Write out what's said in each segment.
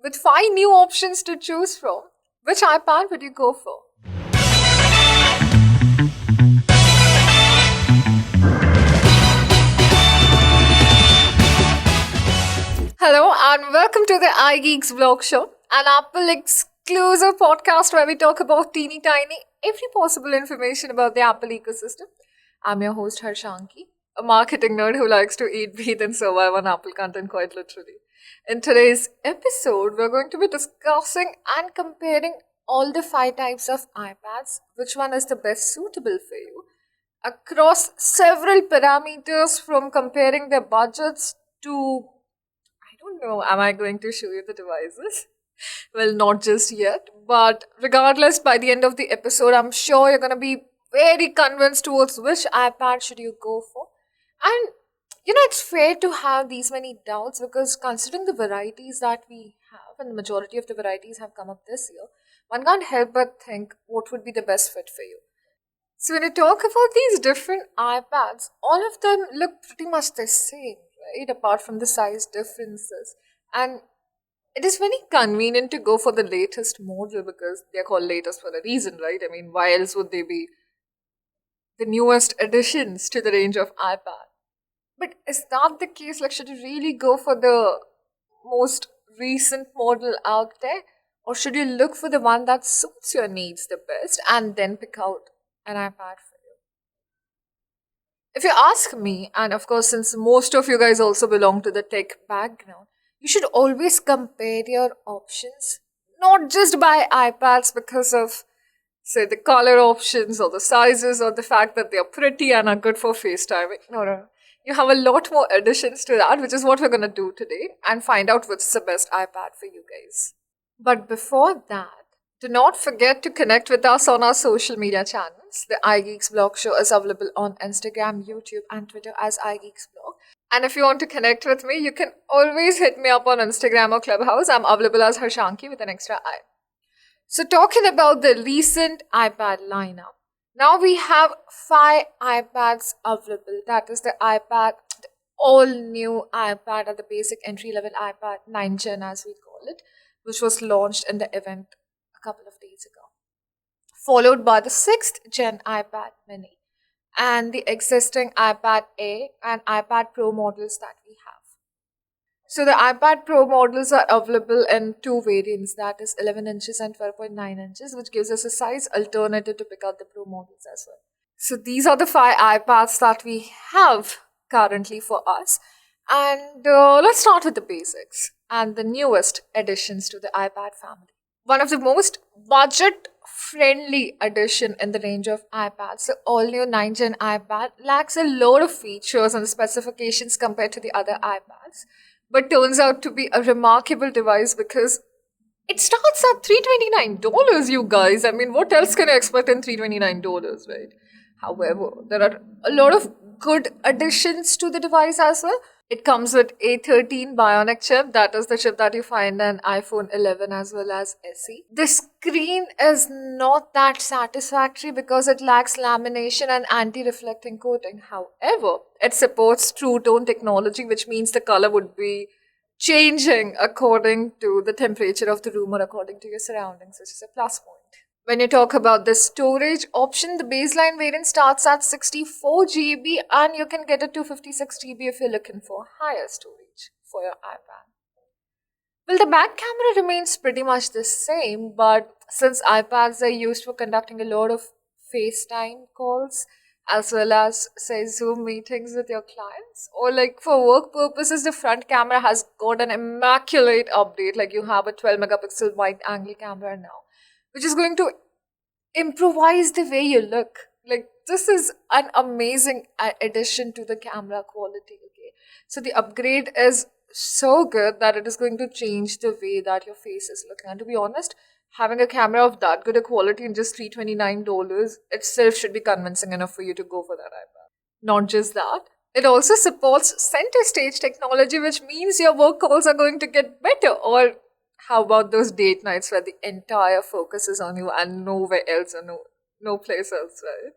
With 5 new options to choose from, which iPad would you go for? Hello and welcome to the iGeeksBlog show, an Apple exclusive podcast where we talk about teeny tiny, every possible information about the Apple ecosystem. I'm your host Harshanki, a marketing nerd who likes to eat, breathe, and survive on Apple content quite literally. In today's episode, we're going to be discussing and comparing all the 5 types of iPads, which one is the best suitable for you, across several parameters from comparing their budgets to, I don't know, am I going to show you the devices? Well, not just yet, but regardless, by the end of the episode, I'm sure you're going to be very convinced towards which iPad should you go for. And it's fair to have these many doubts because considering the varieties that we have, and the majority of the varieties have come up this year, one can't help but think what would be the best fit for you. So when you talk about these different iPads, all of them look pretty much the same, right? Apart from the size differences. And it is very convenient to go for the latest model because they're called latest for a reason, right? I mean, why else would they be the newest additions to the range of iPad? But is that the case? Like, should you really go for the most recent model out there? Or should you look for the one that suits your needs the best and then pick out an iPad for you? If you ask me, and of course, since most of you guys also belong to the tech background, you should always compare your options, not just by iPads because of, say, the color options or the sizes or the fact that they are pretty and are good for FaceTiming. No. You have a lot more additions to that, which is what we're going to do today and find out which is the best iPad for you guys. But before that, do not forget to connect with us on our social media channels. The iGeeksBlog show is available on Instagram, YouTube, and Twitter as iGeeksBlog. And if you want to connect with me, you can always hit me up on Instagram or Clubhouse. I'm available as Harshanki with an extra I. So talking about the recent iPad lineup, now we have 5 iPads available. That is the iPad, the all-new iPad, or the basic entry-level iPad 9th Gen as we call it, which was launched in the event a couple of days ago. Followed by the 6th Gen iPad mini and the existing iPad Air and iPad Pro models that we have. So the iPad Pro models are available in 2 variants, that is 11 inches and 12.9 inches, which gives us a size alternative to pick out the Pro models as well. So these are the 5 iPads that we have currently for us. And let's start with the basics and the newest additions to the iPad family. One of the most budget-friendly addition in the range of iPads, the all-new 9th Gen iPad lacks a lot of features and specifications compared to the other iPads, but turns out to be a remarkable device because it starts at $329, you guys. I mean, what else can you expect in $329, right? However, there are a lot of good additions to the device as well. It comes with A13 Bionic chip, that is the chip that you find in iPhone 11 as well as SE. The screen is not that satisfactory because it lacks lamination and anti-reflecting coating. However, it supports True Tone technology, which means the color would be changing according to the temperature of the room or according to your surroundings, which is a plus point. When you talk about the storage option, the baseline variant starts at 64 GB and you can get it to 56 GB if you're looking for higher storage for your iPad. Well, the back camera remains pretty much the same, but since iPads are used for conducting a lot of FaceTime calls as well as, say, Zoom meetings with your clients, or like for work purposes, the front camera has got an immaculate update. Like you have a 12 megapixel wide angle camera now, which is going to improvise the way you look. Like, this is an amazing addition to the camera quality, okay? So the upgrade is so good that it is going to change the way that your face is looking. And to be honest, having a camera of that good a quality in just $329 itself should be convincing enough for you to go for that iPad. Not just that, it also supports center stage technology, which means your work calls are going to get better. Or how about those date nights where the entire focus is on you and nowhere else or no place else, right?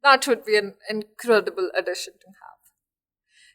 That would be an incredible addition to have.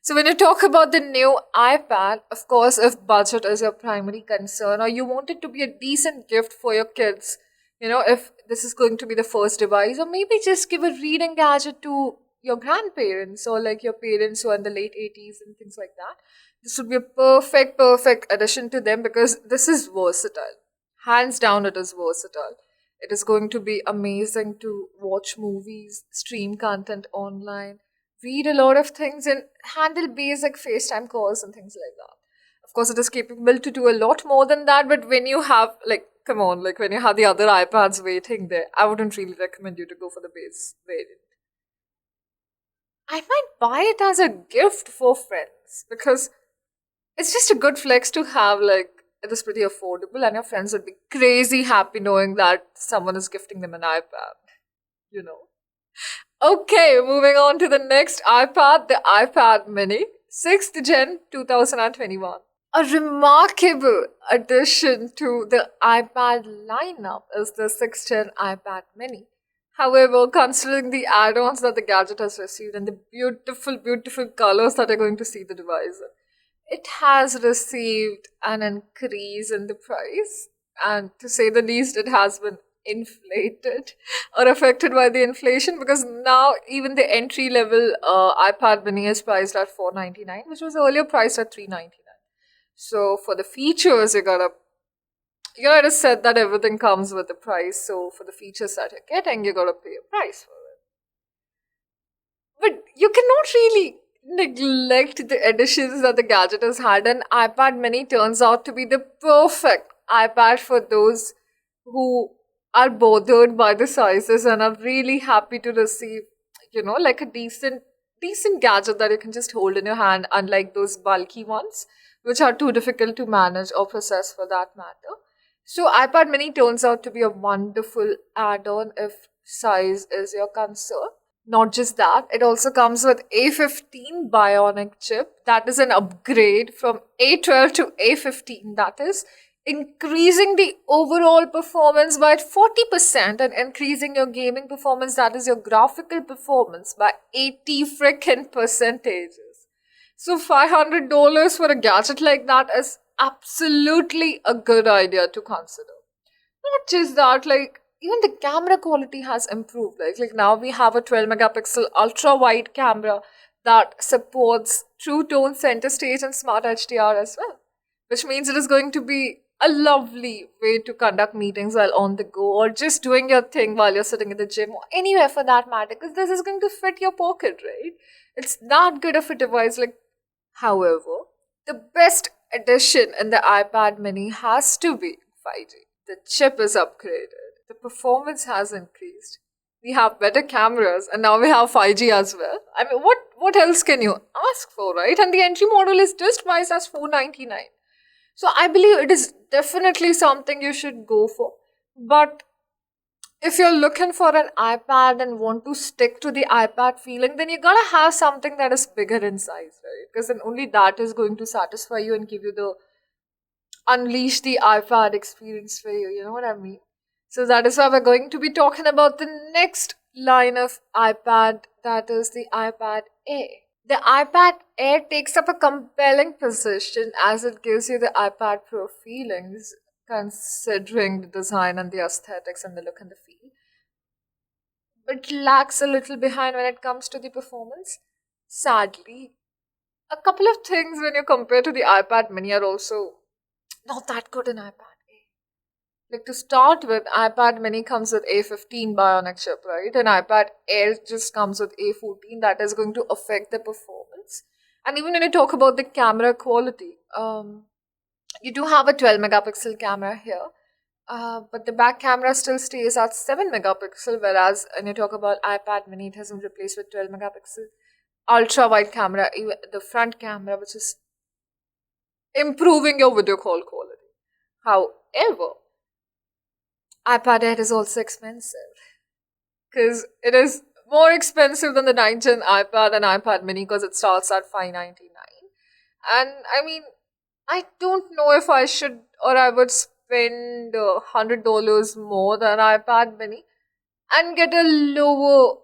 So when you talk about the new iPad, of course, if budget is your primary concern or you want it to be a decent gift for your kids, if this is going to be the first device, or maybe just give a reading gadget to your grandparents or like your parents who are in the late 80s and things like that. This would be a perfect addition to them because this is versatile. Hands down, it is versatile. It is going to be amazing to watch movies, stream content online, read a lot of things, and handle basic FaceTime calls and things like that. Of course, it is capable to do a lot more than that, but when you have, like, come on, like when you have the other iPads waiting there, I wouldn't really recommend you to go for the base variant. I might buy it as a gift for friends because it's just a good flex to have, like, it is pretty affordable, and your friends would be crazy happy knowing that someone is gifting them an iPad, you know. Okay, moving on to the next iPad, the iPad Mini, 6th Gen 2021. A remarkable addition to the iPad lineup is the 6th Gen iPad Mini. However, considering the add ons that the gadget has received and the beautiful colors that are going to see the device in, it has received an increase in the price, and to say the least, it has been inflated or affected by the inflation because now even the entry level iPad mini is priced at $499, which was earlier priced at $399. So for the features, it is said that everything comes with a price. So for the features that you're getting, you gotta pay a price for it. But you cannot really neglect the additions that the gadget has had, and iPad mini turns out to be the perfect iPad for those who are bothered by the sizes and are really happy to receive, like a decent gadget that you can just hold in your hand, unlike those bulky ones, which are too difficult to manage or process for that matter. So iPad mini turns out to be a wonderful add-on if size is your concern. Not just that, it also comes with A15 Bionic chip. That is an upgrade from A12 to A15. That is increasing the overall performance by 40% and increasing your gaming performance, that is your graphical performance, by 80 freaking percentages. So $500 for a gadget like that is absolutely a good idea to consider. Not just that, like even the camera quality has improved. Like now we have a 12 megapixel ultra wide camera that supports true tone center stage and smart HDR as well, which means it is going to be a lovely way to conduct meetings while on the go or just doing your thing while you're sitting in the gym or anywhere for that matter, because this is going to fit your pocket, right? It's that good of a device. Like, however, the best addition in the iPad mini has to be 5G. The chip is upgraded. The performance has increased. We have better cameras and now we have 5G as well. I mean, what else can you ask for, right? And the entry model is just priced as $499. So I believe it is definitely something you should go for. But if you're looking for an iPad and want to stick to the iPad feeling, then you gotta have something that is bigger in size, right? Because then only that is going to satisfy you and give you the unleash the iPad experience for you. You know what I mean? So that is why we're going to be talking about the next line of iPad, that is the iPad Air. The iPad Air takes up a compelling position as it gives you the iPad Pro feelings, considering the design and the aesthetics and the look and the feel, but lags a little behind when it comes to the performance. Sadly, a couple of things when you compare to the iPad mini are also not that good in iPad Air. Like to start with, iPad mini comes with A15 Bionic chip, right? And iPad Air just comes with A14. That is going to affect the performance. And even when you talk about the camera quality, you do have a 12 megapixel camera here, but the back camera still stays at 7 megapixel, whereas when you talk about iPad mini, it has been replaced with 12 megapixel ultra wide camera, even the front camera, which is improving your video call quality. However, iPad Air is also expensive because it is more expensive than the 9th gen iPad and iPad mini because it starts at $599. And I mean, I don't know if I should or I would spend $100 more than iPad mini and get a lower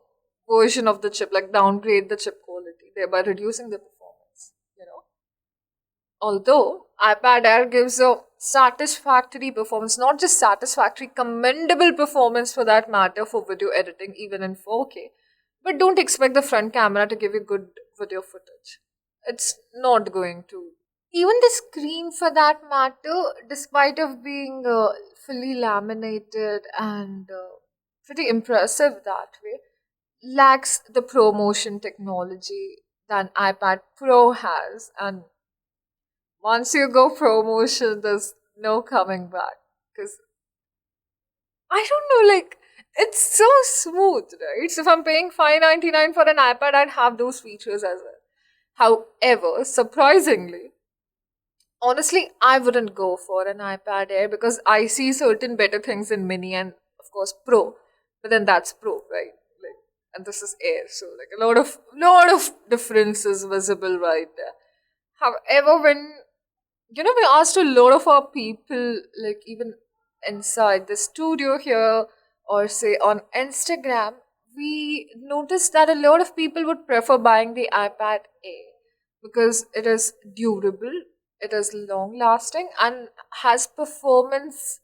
version of the chip, like downgrade the chip quality, thereby reducing the performance. Although iPad Air gives a satisfactory performance, not just satisfactory, commendable performance for that matter for video editing, even in 4K. But don't expect the front camera to give you good video footage. It's not going to. Even the screen, for that matter, despite of being fully laminated and pretty impressive that way, lacks the ProMotion technology that iPad Pro has. And once you go ProMotion, there's no coming back. Because I don't know, like, it's so smooth, right? So if I'm paying $5.99 for an iPad, I'd have those features as well. However, surprisingly, honestly, I wouldn't go for an iPad Air because I see certain better things in Mini and, of course, Pro. But then that's Pro, right? Like, and this is Air, so like a lot of differences visible right there. However, when we asked a lot of our people, like even inside the studio here or say on Instagram, we noticed that a lot of people would prefer buying the iPad Air because it is durable, it is long lasting, and has performance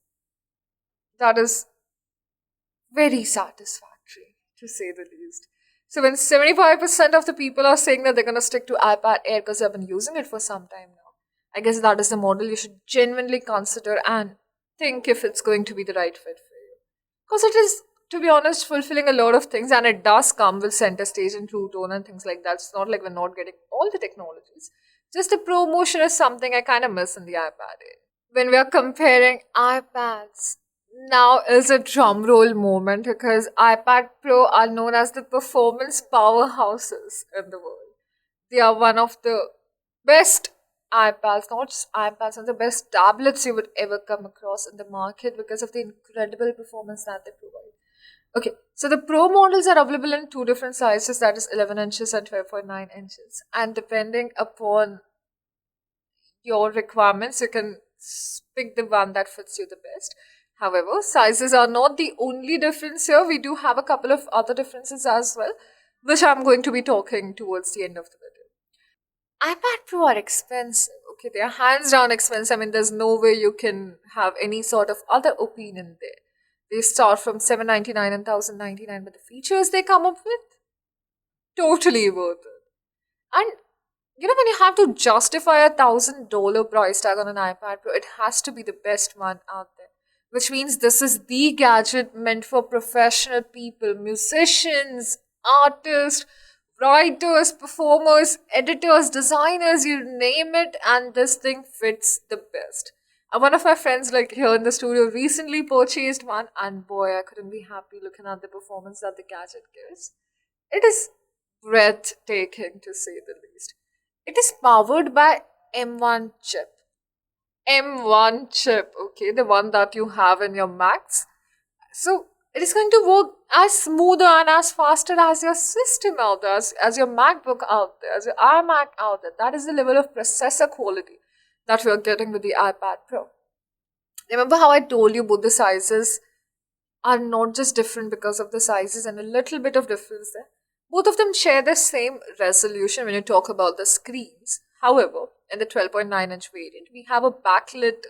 that is very satisfactory, to say the least. So when 75% of the people are saying that they're going to stick to iPad Air because they've been using it for some time now, I guess that is the model you should genuinely consider and think if it's going to be the right fit for you. Because it is, to be honest, fulfilling a lot of things, and it does come with center stage and True Tone and things like that. It's not like we're not getting all the technologies. Just the ProMotion is something I kind of miss in the iPad Air. When we are comparing iPads, now is a drum roll moment because iPad Pro are known as the performance powerhouses in the world. They are one of the best iPads, not just iPads, and the best tablets you would ever come across in the market because of the incredible performance that they provide. Okay, so the Pro models are available in two different sizes, that is 11 inches and 12.9 inches. And depending upon your requirements, you can pick the one that fits you the best. However, sizes are not the only difference here. We do have a couple of other differences as well, which I'm going to be talking towards the end of the video. iPad Pro are expensive. Okay, they are hands down expensive. I mean, there's no way you can have any sort of other opinion there. They start from $799 and $1,099, but the features they come up with, totally worth it. And when you have to justify $1,000 price tag on an iPad Pro, it has to be the best one out there. Which means this is the gadget meant for professional people, musicians, artists, writers, performers, editors, designers, you name it, and this thing fits the best. And one of my friends, like here in the studio, recently purchased one, and boy, I couldn't be happy looking at the performance that the gadget gives. It is breathtaking to say the least. It is powered by M1 chip. M1 chip, okay, the one that you have in your Macs. So it is going to work as smoother and as faster as your system out there, as your MacBook out there, as your iMac out there. That is the level of processor quality that we are getting with the iPad Pro. Remember how I told you both the sizes are not just different because of the sizes and a little bit of difference there. Both of them share the same resolution when you talk about the screens. However, in the 12.9-inch variant, we have a backlit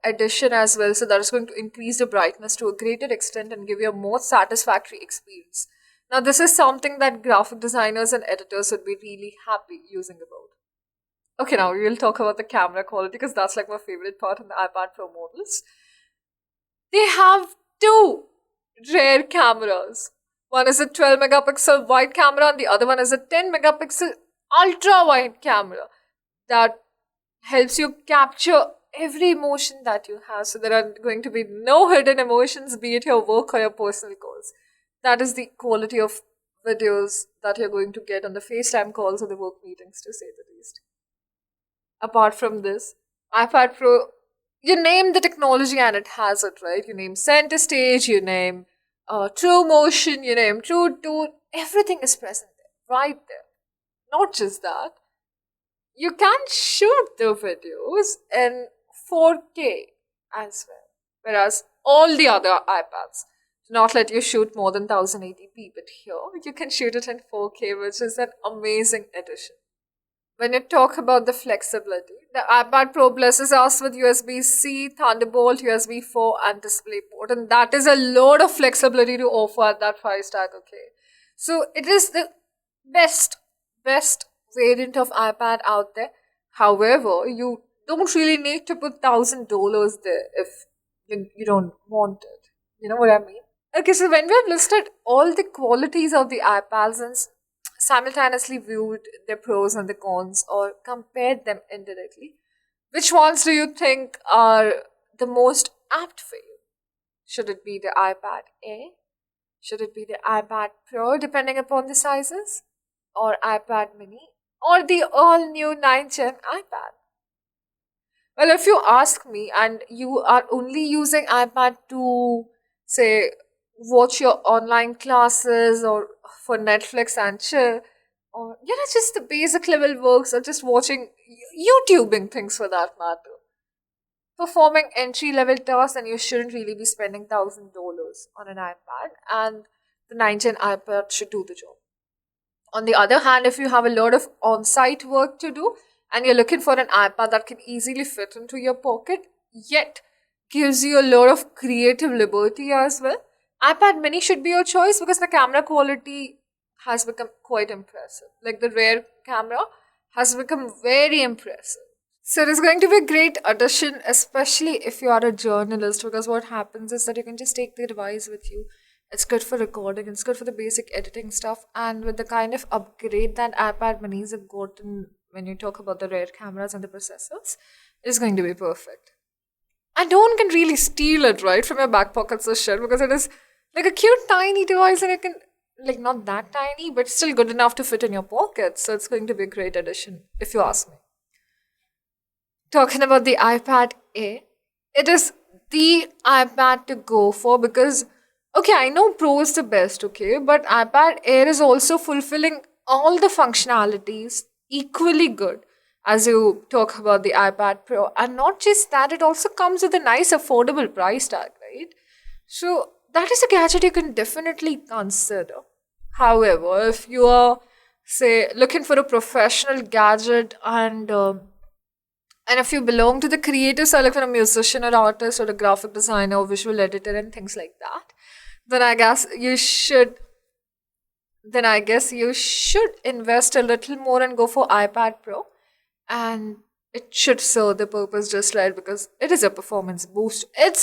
edition as well, so that is going to increase the brightness to a greater extent and give you a more satisfactory experience. Now, this is something that graphic designers and editors would be really happy using about. Okay, now we'll talk about the camera quality because that's like my favorite part in the iPad Pro models. They have two rare cameras. One is a 12 megapixel wide camera and the other one is a 10 megapixel ultra wide camera that helps you capture every emotion that you have. So there are going to be no hidden emotions, be it your work or your personal goals. That is the quality of videos that you're going to get on the FaceTime calls or the work meetings, to say the least. Apart from this, iPad Pro, you name the technology and it has it, right? You name center stage, you name True Motion, you name True Tone, everything is present there, right there. Not just that, you can shoot the videos in 4K as well, whereas all the other iPads do not let you shoot more than 1080p, but here you can shoot it in 4K, which is an amazing addition. when you talk about the flexibility, the iPad Pro blesses us with USB-C, Thunderbolt, USB 4, and DisplayPort, and that is a load of flexibility to offer at that price tag. Okay, so it is the best variant of iPad out there. However, you don't really need to put $1,000 there if you don't want it. You know what I mean? Okay, so when we have listed all the qualities of the iPads and simultaneously viewed their pros and the cons or compared them indirectly, which ones do you think are the most apt for you? Should it be the iPad Air? Should it be the iPad Pro, depending upon the sizes? Or iPad Mini? Or the all new 9th Gen iPad? Well, if you ask me, and you are only using iPad to, say, watch your online classes or for Netflix and chill, or just the basic level works, or just watching YouTubing things for that matter, performing entry level tasks, then you shouldn't really be spending $1,000 on an iPad, and the 9th gen iPad should do the job. On the other hand, if you have a lot of on site work to do and you're looking for an iPad that can easily fit into your pocket, yet gives you a lot of creative liberty as well, iPad mini should be your choice because the camera quality has become quite impressive. Like the rear camera has become very impressive. So it is going to be a great addition, especially if you are a journalist, because what happens is that you can just take the device with you. It's good for recording, it's good for the basic editing stuff, and with the kind of upgrade that iPad minis have gotten when you talk about the rear cameras and the processors, it's going to be perfect. And no one can really steal it, right, from your back pockets or shit, because it is like a cute tiny device and you can, like, not that tiny, but still good enough to fit in your pocket. So it's going to be a great addition, if you ask me. Talking about the iPad Air, it is the iPad to go for because, okay, I know Pro is the best, okay, but iPad Air is also fulfilling all the functionalities equally good as you talk about the iPad Pro. And not just that, it also comes with a nice affordable price tag, right? So that is a gadget you can definitely consider. However, if you are, say, looking for a professional gadget and if you belong to the creative side, like a musician or artist or a graphic designer or visual editor and things like that, then I guess you should invest a little more and go for iPad Pro. And it should serve the purpose just right because it is a performance boost. It's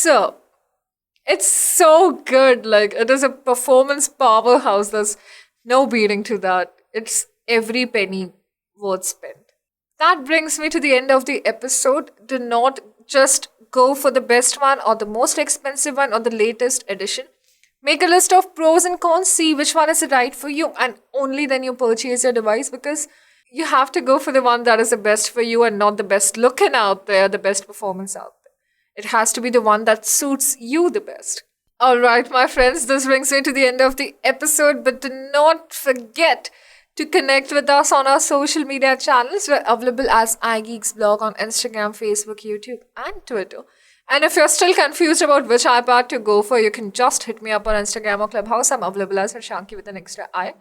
so good. Like, it is a performance powerhouse. There's no beating to that. It's every penny worth spent. That brings me to the end of the episode. Do not just go for the best one or the most expensive one or the latest edition. Make a list of pros and cons, see which one is right for you, and only then you purchase your device because you have to go for the one that is the best for you and not the best looking out there, the best performance out there. It has to be the one that suits you the best. Alright, my friends, this brings me to the end of the episode, but do not forget to connect with us on our social media channels. We're available as iGeeksBlog on Instagram, Facebook, YouTube, and Twitter. And if you're still confused about which iPad to go for, you can just hit me up on Instagram or Clubhouse. I'm available as Harshanki with an extra I.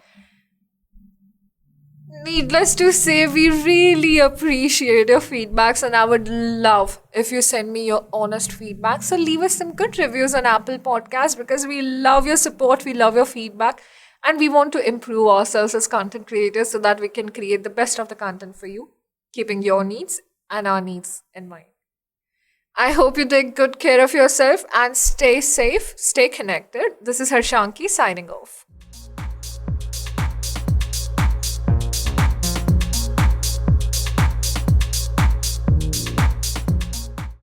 Needless to say, we really appreciate your feedbacks and I would love if you send me your honest feedback. So leave us some good reviews on Apple Podcasts because we love your support, we love your feedback, and we want to improve ourselves as content creators so that we can create the best of the content for you, keeping your needs and our needs in mind. I hope you take good care of yourself and stay safe, stay connected. This is Harshanki signing off.